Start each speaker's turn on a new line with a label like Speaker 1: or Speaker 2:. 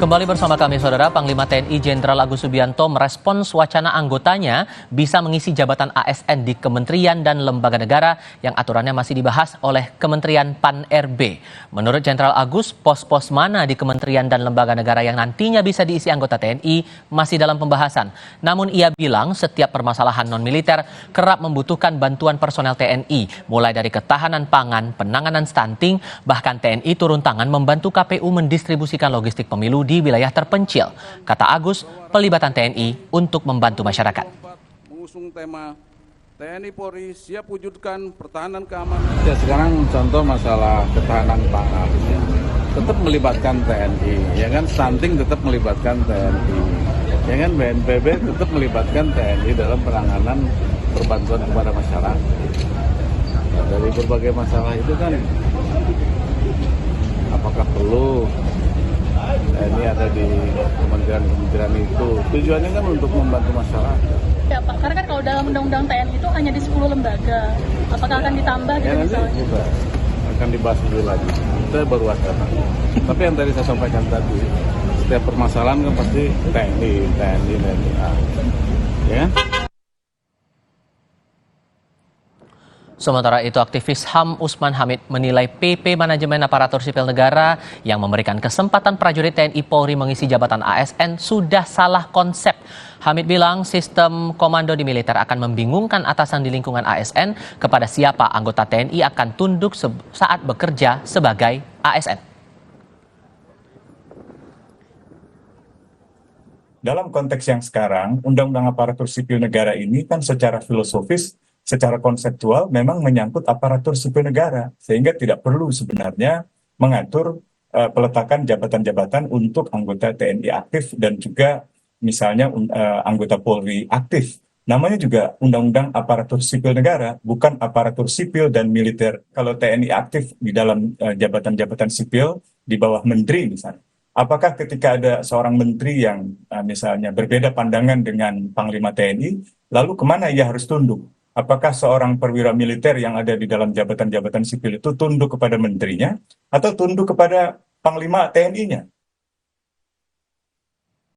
Speaker 1: Kembali bersama kami, Saudara. Panglima TNI Jenderal Agus Subianto merespons wacana anggotanya bisa mengisi jabatan ASN di kementerian dan lembaga negara yang aturannya masih dibahas oleh Kementerian Pan-RB. Menurut Jenderal Agus, pos-pos mana di kementerian dan lembaga negara yang nantinya bisa diisi anggota TNI masih dalam pembahasan. Namun ia bilang setiap permasalahan non-militer kerap membutuhkan bantuan personel TNI, mulai dari ketahanan pangan, penanganan stunting, bahkan TNI turun tangan membantu KPU mendistribusikan logistik pemilu di wilayah terpencil. Kata Agus, pelibatan TNI untuk membantu masyarakat.
Speaker 2: Mengusung tema TNI Polri siap wujudkan pertahanan keamanan.
Speaker 3: Ya, sekarang contoh masalah ketahanan pangan, ya. Tetap melibatkan TNI, ya kan, stunting tetap melibatkan TNI, ya kan, BNPB tetap melibatkan TNI dalam penanganan perbantuan kepada masyarakat. Nah, dari berbagai masalah itu kan, apakah perlu TNI ada di kementerian-kementerian itu? Tujuannya kan untuk membantu masyarakat.
Speaker 4: Ya Pak, karena kan kalau dalam undang-undang TNI itu hanya di 10 lembaga. Apakah akan ditambah gitu misalnya?
Speaker 3: Juga akan dibahas dulu lagi. Kita baru wacana. Tapi yang tadi saya sampaikan tadi, setiap permasalahan kan pasti TNI. Ya.
Speaker 1: Sementara itu, aktivis HAM Usman Hamid menilai PP Manajemen Aparatur Sipil Negara yang memberikan kesempatan prajurit TNI Polri mengisi jabatan ASN sudah salah konsep. Hamid bilang sistem komando di militer akan membingungkan atasan di lingkungan ASN kepada siapa anggota TNI akan tunduk saat bekerja sebagai ASN.
Speaker 5: Dalam konteks yang sekarang, Undang-Undang Aparatur Sipil Negara ini kan secara filosofis, secara konseptual memang menyangkut aparatur sipil negara, sehingga tidak perlu sebenarnya mengatur peletakan jabatan-jabatan untuk anggota TNI aktif dan juga misalnya anggota Polri aktif. Namanya juga Undang-Undang Aparatur Sipil Negara, bukan aparatur sipil dan militer. Kalau TNI aktif di dalam jabatan-jabatan sipil di bawah menteri misalnya, apakah ketika ada seorang menteri yang misalnya berbeda pandangan dengan Panglima TNI, lalu kemana ia harus tunduk? Apakah seorang perwira militer yang ada di dalam jabatan-jabatan sipil itu tunduk kepada menterinya atau tunduk kepada Panglima TNI-nya?